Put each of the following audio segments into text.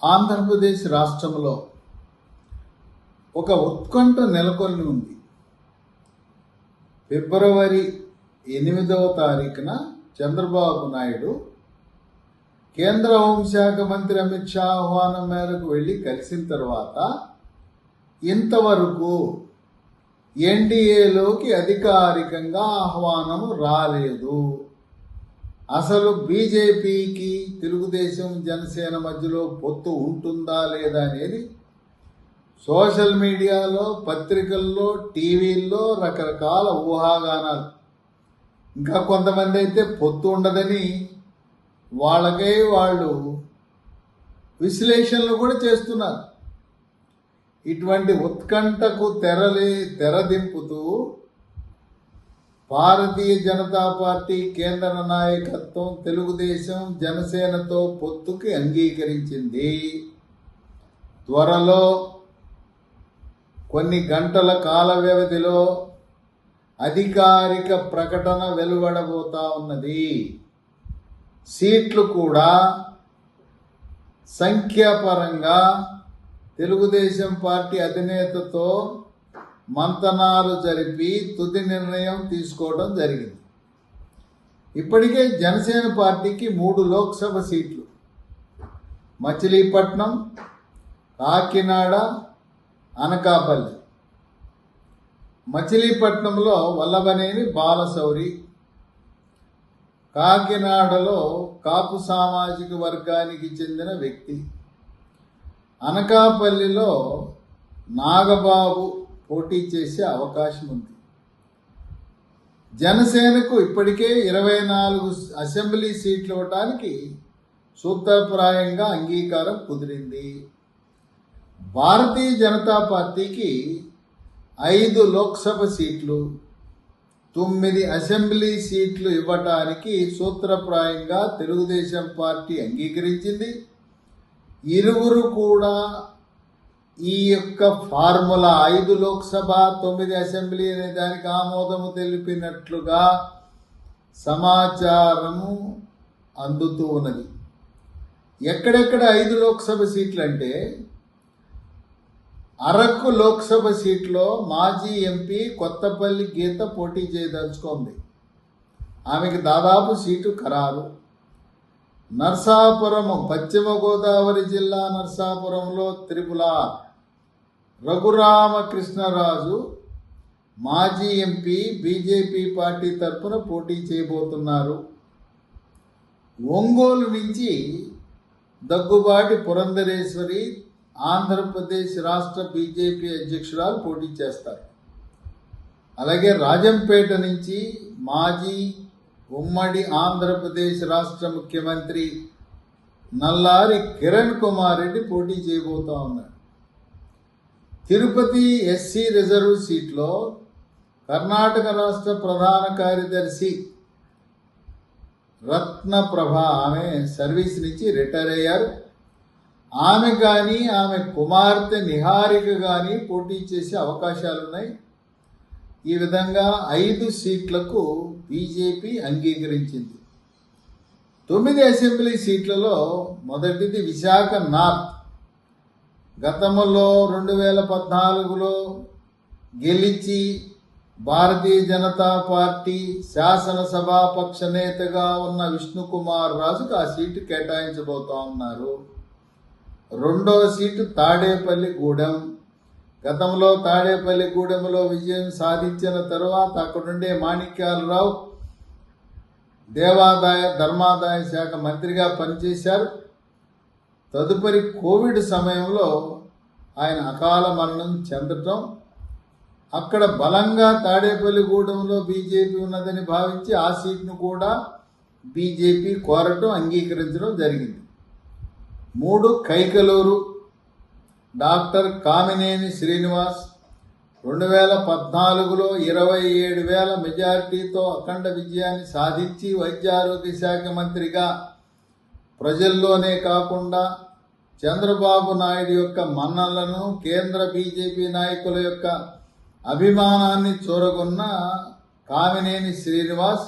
ఆంధ్రప్రదేశ్ రాష్ట్రంలో ఒక ఉత్కంఠ నెలకొని ఉంది. ఫిబ్రవరి 8వ తారీఖున చంద్రబాబు నాయుడు కేంద్ర హోంశాఖ మంత్రి అమిత్ షా ఆహ్వానం మేరకు వెళ్ళి కలిసిన తర్వాత ఇంతవరకు ఎన్డీఏలోకి అధికారికంగా ఆహ్వానం రాలేదు. అసలు బీజేపీకి తెలుగుదేశం జనసేన మధ్యలో పొత్తు ఉంటుందా లేదా అనేది సోషల్ మీడియాలో, పత్రికల్లో, టీవీల్లో రకరకాల ఊహాగానాలు. ఇంకా కొంతమంది అయితే పొత్తు ఉండదని వాళ్ళకే వాళ్ళు విశ్లేషణలు కూడా చేస్తున్నారు. ఇటువంటి ఉత్కంఠకు తెరదింపుతూ భారతీయ జనతా పార్టీ కేంద్ర నాయకత్వం తెలుగుదేశం జనసేనతో పొత్తుకి అంగీకరించింది. త్వరలో కొన్ని గంటల కాల వ్యవధిలో అధికారిక ప్రకటన వెలువడబోతా ఉన్నది. సీట్లు కూడా సంఖ్యాపరంగా తెలుగుదేశం పార్టీ అధినేతతో మంతనాలు జరిపి తుది నిర్ణయం తీసుకోవడం జరిగింది. ఇప్పటికే జనసేన పార్టీకి 3 లోక్సభ సీట్లు మచిలీపట్నం, కాకినాడ, అనకాపల్లి. మచిలీపట్నంలో వల్లభనేని బాలశౌరి, కాకినాడలో కాపు సామాజిక వర్గానికి చెందిన వ్యక్తి, అనకాపల్లిలో నాగబాబు పోటీ చేసే అవకాశం ఉంది. జనసేనకు ఇప్పటికే 24 అసెంబ్లీ సీట్లు ఇవ్వటానికి సూత్రప్రాయంగా అంగీకారం కుదిరింది. భారతీయ జనతా పార్టీకి 5 లోక్సభ సీట్లు, 9 అసెంబ్లీ సీట్లు ఇవ్వటానికి సూత్రప్రాయంగా తెలుగుదేశం పార్టీ అంగీకరించింది. ఇరువురు కూడా ఈ యొక్క ఫార్ములా 5 లోక్సభ 9 అసెంబ్లీ అనే దానికి ఆమోదము తెలిపినట్లుగా సమాచారము అందుతూ ఉన్నది. ఎక్కడెక్కడ 5 లోక్సభ సీట్లు అంటే, అరకు లోక్సభ సీట్లో మాజీ ఎంపీ కొత్తపల్లి గీత పోటీ చేయదలుచుకుంది. ఆమెకి దాదాపు సీటు ఖరారు. నర్సాపురం, పశ్చిమ గోదావరి జిల్లా నర్సాపురంలో త్రిపుల రఘురామకృష్ణరాజు మాజీ ఎంపీ బీజేపీ పార్టీ తరఫున పోటీ చేయబోతున్నారు. ఒంగోలు నుంచి దగ్గుబాటి పురంధరేశ్వరి ఆంధ్రప్రదేశ్ రాష్ట్ర బీజేపీ అధ్యక్షురాలు పోటీ చేస్తారు. అలాగే రాజంపేట నుంచి మాజీ ఉమ్మడి ఆంధ్రప్రదేశ్ రాష్ట్ర ముఖ్యమంత్రి నల్లారి కిరణ్ కుమార్ రెడ్డి పోటీ చేయబోతా ఉన్నారు. తిరుపతి ఎస్సీ రిజర్వ్ సీట్లో కర్ణాటక రాష్ట్ర ప్రధాన కార్యదర్శి రత్నప్రభ, ఆమె సర్వీస్ నుంచి రిటైర్ అయ్యారు. ఆమె కానీ ఆమె కుమార్తె నిహారిక కానీ పోటీ చేసే అవకాశాలున్నాయి. ఈ విధంగా 5 సీట్లకు బీజేపీ అంగీకరించింది. 9 అసెంబ్లీ సీట్లలో మొదటిది విశాఖ నార్త్. గతంలో 2014లో గెలిచి భారతీయ జనతా పార్టీ శాసనసభాపక్ష నేతగా ఉన్న విష్ణుకుమార్ రాజుకు ఆ సీటు కేటాయించబోతా ఉన్నారు. రెండవ సీటు తాడేపల్లిగూడెం. గతంలో తాడేపల్లిగూడెంలో విజయం సాధించిన తర్వాత అక్కడుండే మాణిక్యాలరావు దేవాదాయ ధర్మాదాయ శాఖ మంత్రిగా పనిచేశారు. తదుపరి కోవిడ్ సమయంలో ఆయన అకాల మరణం చెందటం, అక్కడ బలంగా తాడేపల్లిగూడెంలో బీజేపీ ఉన్నదని భావించి ఆ సీట్ను కూడా బీజేపీ కోరటం, అంగీకరించడం జరిగింది. 3 కైకలూరు. డాక్టర్ కామినేని శ్రీనివాస్ 2014లో 27,000 మెజారిటీతో అఖండ విజయాన్ని సాధించి వైద్యారోగ్య శాఖ మంత్రిగా ప్రజల్లోనే కాకుండా చంద్రబాబు నాయుడు యొక్క మన్నలను, కేంద్ర బీజేపీ నాయకుల యొక్క అభిమానాన్ని చూరగొన్న కామినేని శ్రీనివాస్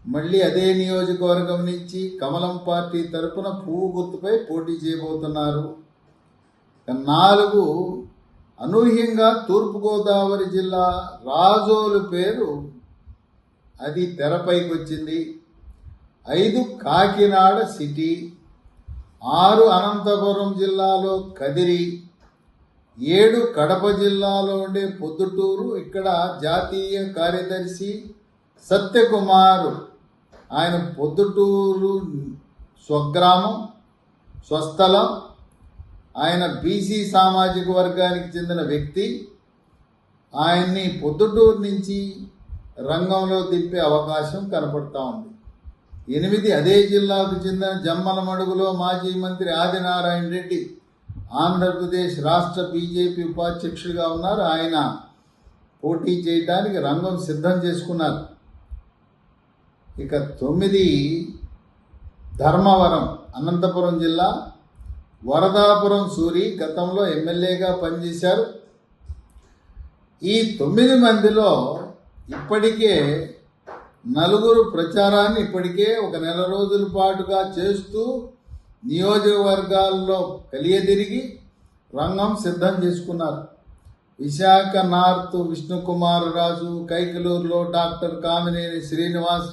మళ్ళీ అదే నియోజకవర్గం నుంచి కమలం పార్టీ తరపున పువ్వు గుర్తుపై పోటీ చేయబోతున్నారు. 4 అనూహ్యంగా తూర్పుగోదావరి జిల్లా రాజోలు పేరు అది తెరపైకి వచ్చింది. 5 కాకినాడ సిటీ, 6 అనంతపురం జిల్లాలో కదిరి, 7 కడప జిల్లాలో ఉండే పొద్దుటూరు. ఇక్కడ జాతీయ కార్యదర్శి సత్యకుమార్, ఆయన పొద్దుటూరు స్వగ్రామం స్వస్థలం. ఆయన బీసీ సామాజిక వర్గానికి చెందిన వ్యక్తి. ఆయన్ని పొద్దుటూరు నుంచి రంగంలో దింపే అవకాశం కనపడతా ఉంది. 8 అదే జిల్లాకు చెందిన జమ్మలమడుగులో మాజీ మంత్రి ఆదినారాయణ రెడ్డి ఆంధ్రప్రదేశ్ రాష్ట్ర బీజేపీ ఉపాధ్యక్షుడిగా ఉన్నారు. ఆయన పోటీ చేయడానికి రంగం సిద్ధం చేసుకున్నారు. ఇక 9 ధర్మవరం అనంతపురం జిల్లా, వరదాపురం సూరి గతంలో ఎమ్మెల్యేగా పనిచేశారు. ఈ 9 మందిలో ఇప్పటికే 4 ప్రచారాన్ని ఇప్పటికే 1 నెల రోజుల పాటుగా చేస్తూ నియోజకవర్గాల్లో కలియదిరిగి రంగం సిద్ధం చేసుకున్నారు. విశాఖ నార్త్ విష్ణుకుమార్ రాజు, కైకలూరులో డాక్టర్ కామినేని శ్రీనివాస్,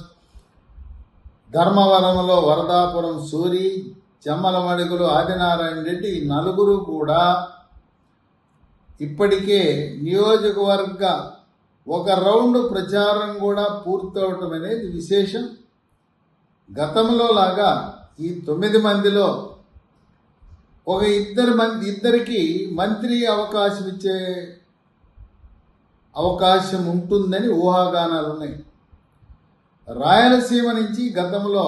ధర్మవరంలో వరదాపురం సూరి, జమ్మలమడుగులో ఆదినారాయణ రెడ్డి, ఈ 4 కూడా ఇప్పటికే నియోజకవర్గ 1 రౌండ్ ప్రచారం కూడా పూర్తవటం అనేది విశేషం. గతంలో లాగా ఈ 9 మందిలో ఇద్దరికి మంత్రి అవకాశం ఇచ్చే అవకాశం ఉంటుందని ఊహాగానాలు ఉన్నాయి. రాయలసీమ నుంచి గతంలో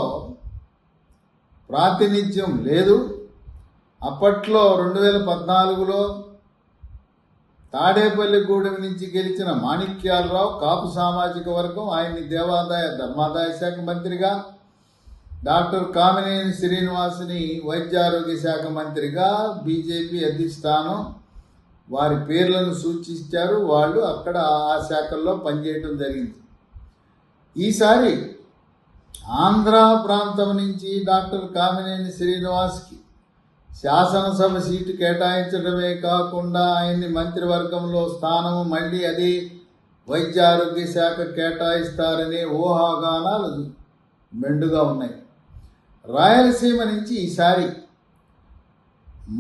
ప్రాతినిధ్యం లేదు. అప్పట్లో 2014లో తాడేపల్లిగూడెం నుంచి గెలిచిన మాణిక్యాలరావు కాపు సామాజిక వర్గం, ఆయన్ని దేవాదాయ ధర్మాదాయ శాఖ మంత్రిగా, డాక్టర్ కామినేని శ్రీనివాసుని వైద్యారోగ్య శాఖ మంత్రిగా బీజేపీ అధిష్టానం వారి పేర్లను సూచించారు. వాళ్ళు అక్కడ ఆ శాఖల్లో పనిచేయడం జరిగింది. ఈసారి ఆంధ్ర ప్రాంతం నుంచి డాక్టర్ కామినేని శ్రీనివాస్కి శాసనసభ సీటు కేటాయించడమే కాకుండా ఆయన్ని మంత్రివర్గంలో స్థానము మళ్ళీ అది వైద్య ఆరోగ్య శాఖ కేటాయిస్తారనే ఊహాగానాలు మెండుగా ఉన్నాయి. రాయలసీమ నుంచి ఈసారి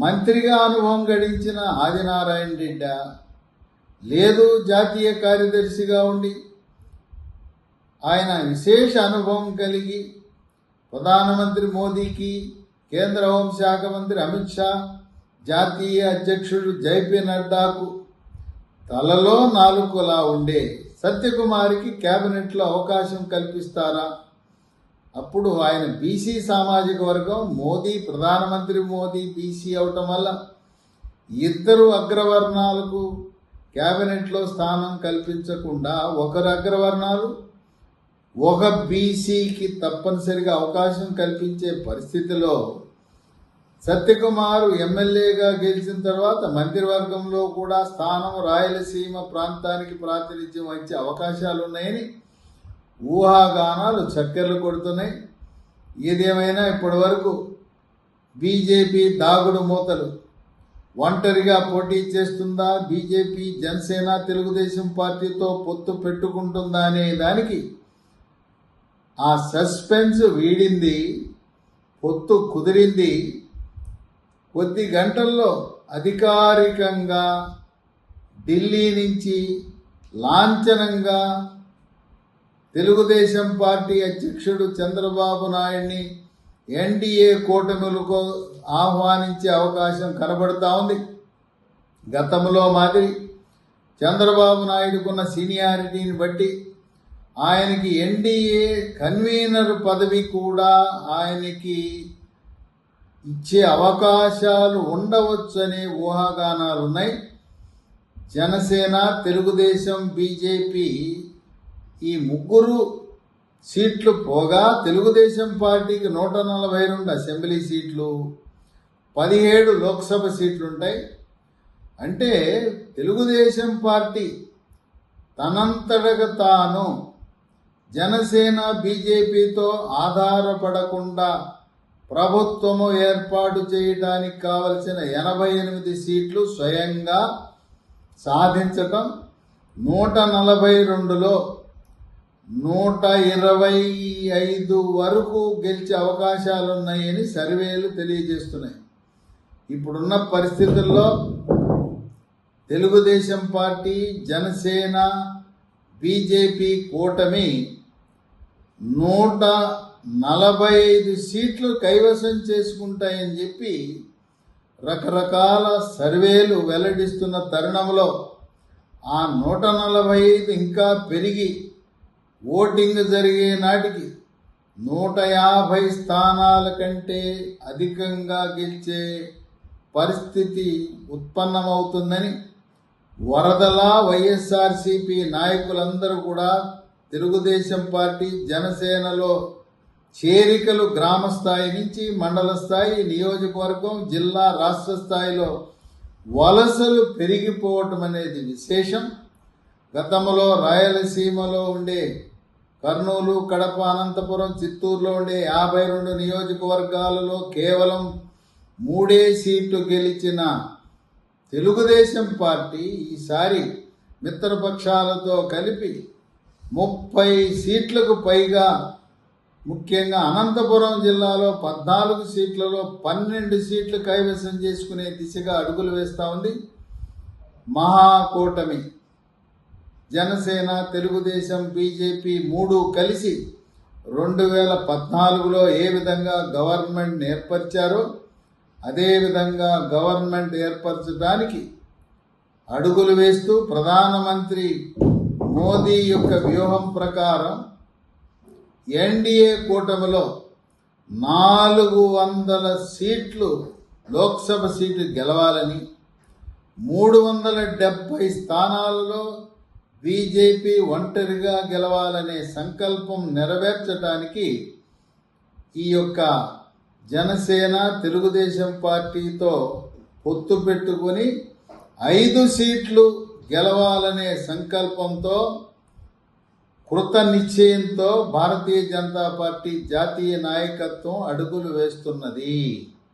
మంత్రిగా అనుభవం గడించిన ఆదినారాయణ రెడ్డి లేదు, జాతీయ కార్యదర్శిగా ఉండి ఆయన విశేష అనుభవం కలిగి ప్రధానమంత్రి మోదీకి, కేంద్ర హోంశాఖ మంత్రి అమిత్ షా, జాతీయ అధ్యక్షుడు జేపీ నడ్డాకు తలలో నాలుకలా ఉండే సత్యకుమార్కి కేబినెట్లో అవకాశం కల్పిస్తారా? అప్పుడు ఆయన బీసీ సామాజిక వర్గం, మోదీ ప్రధానమంత్రి మోదీ బీసీ అవటం వల్ల ఇద్దరు అగ్రవర్ణాలకు కేబినెట్లో స్థానం కల్పించకుండా ఒకరు అగ్రవర్ణాలు ఒక బీసీకి తప్పనిసరిగా అవకాశం కల్పించే పరిస్థితిలో సత్యకుమార్ ఎమ్మెల్యేగా గెలిచిన తర్వాత మంత్రివర్గంలో కూడా స్థానం రాయలసీమ ప్రాంతానికి ప్రాతినిధ్యం వహించే అవకాశాలు ఉన్నాయని ఊహాగానాలు చక్కెర్లు కొడుతున్నాయి. ఏదేమైనా ఇప్పటి వరకు బీజేపీ దాగుడు మూతలు ఒంటరిగా పోటీ చేస్తుందా, బీజేపీ జనసేన తెలుగుదేశం పార్టీతో పొత్తు పెట్టుకుంటుందా అనే దానికి ఆ సస్పెన్స్ వీడింది, పొత్తు కుదిరింది. కొద్ది గంటల్లో అధికారికంగా ఢిల్లీ నుంచి లాంఛనంగా తెలుగుదేశం పార్టీ అధ్యక్షుడు చంద్రబాబు నాయుడిని ఎన్డీఏ కూటమిలకు ఆహ్వానించే అవకాశం కనబడుతూ ఉంది. గతంలో మాదిరి చంద్రబాబు నాయుడుకున్న సీనియారిటీని బట్టి ఆయనకి ఎన్డీఏ కన్వీనర్ పదవి కూడా ఆయనకి ఇచ్చే అవకాశాలు ఉండవచ్చు అనే ఊహాగానాలు ఉన్నాయి. జనసేన, తెలుగుదేశం, బీజేపీ ఈ ముగ్గురు సీట్లు పోగా తెలుగుదేశం పార్టీకి 142 అసెంబ్లీ సీట్లు, 17 లోక్సభ సీట్లుంటాయి. అంటే తెలుగుదేశం పార్టీ తనంతటగా తాను జనసేన బీజేపీతో ఆధారపడకుండా ప్రభుత్వము ఏర్పాటు చేయడానికి కావలసిన 88 సీట్లు స్వయంగా సాధించటం, 142లో 125 వరకు గెలిచే అవకాశాలున్నాయని సర్వేలు తెలియజేస్తున్నాయి. ఇప్పుడున్న పరిస్థితుల్లో తెలుగుదేశం పార్టీ, జనసేన, బీజేపీ కూటమి 145 సీట్లు కైవసం చేసుకుంటాయని చెప్పి రకరకాల సర్వేలు వెల్లడిస్తున్న తరుణంలో ఆ 145 ఇంకా పెరిగి ఓటింగ్ జరిగే నాటికి 150 స్థానాల కంటే అధికంగా గెలిచే పరిస్థితి ఉత్పన్నమవుతుందని వరదలా వైఎస్ఆర్సీపీ నాయకులందరూ కూడా తెలుగుదేశం పార్టీ, జనసేనలో చేరికలు గ్రామ స్థాయి నుంచి మండల స్థాయి, నియోజకవర్గం, జిల్లా, రాష్ట్ర స్థాయిలో వలసలు పెరిగిపోవటం అనేది విశేషం. గతంలో రాయలసీమలో ఉండే కర్నూలు, కడప, అనంతపురం, చిత్తూరులో ఉండే 52 నియోజకవర్గాలలో కేవలం 3 సీట్లు గెలిచిన తెలుగుదేశం పార్టీ ఈసారి మిత్రపక్షాలతో కలిపి 30 సీట్లకు పైగా, ముఖ్యంగా అనంతపురం జిల్లాలో 14 సీట్లలో 12 సీట్లు కైవసం చేసుకునే దిశగా అడుగులు వేస్తూ ఉంది. మహాకూటమి జనసేన, తెలుగుదేశం, బీజేపీ 3 కలిసి 2014లో ఏ విధంగా గవర్నమెంట్ ఏర్పరిచారో అదేవిధంగా గవర్నమెంట్ ఏర్పరచడానికి అడుగులు వేస్తూ ప్రధానమంత్రి మోదీ యొక్క వ్యూహం ప్రకారం ఎన్డీఏ కూటమిలో 400 సీట్లు లోక్సభ సీట్లు గెలవాలని, 370 స్థానాలలో బీజేపీ ఒంటరిగా గెలవాలనే సంకల్పం నెరవేర్చడానికి ఈ యొక్క జనసేన, తెలుగుదేశం పార్టీతో పొత్తు పెట్టుకుని 5 సీట్లు గెలవాలనే సంకల్పంతో, కృత నిశ్చయంతో భారతీయ జనతా పార్టీ జాతీయ నాయకత్వం అడుగులు వేస్తున్నది.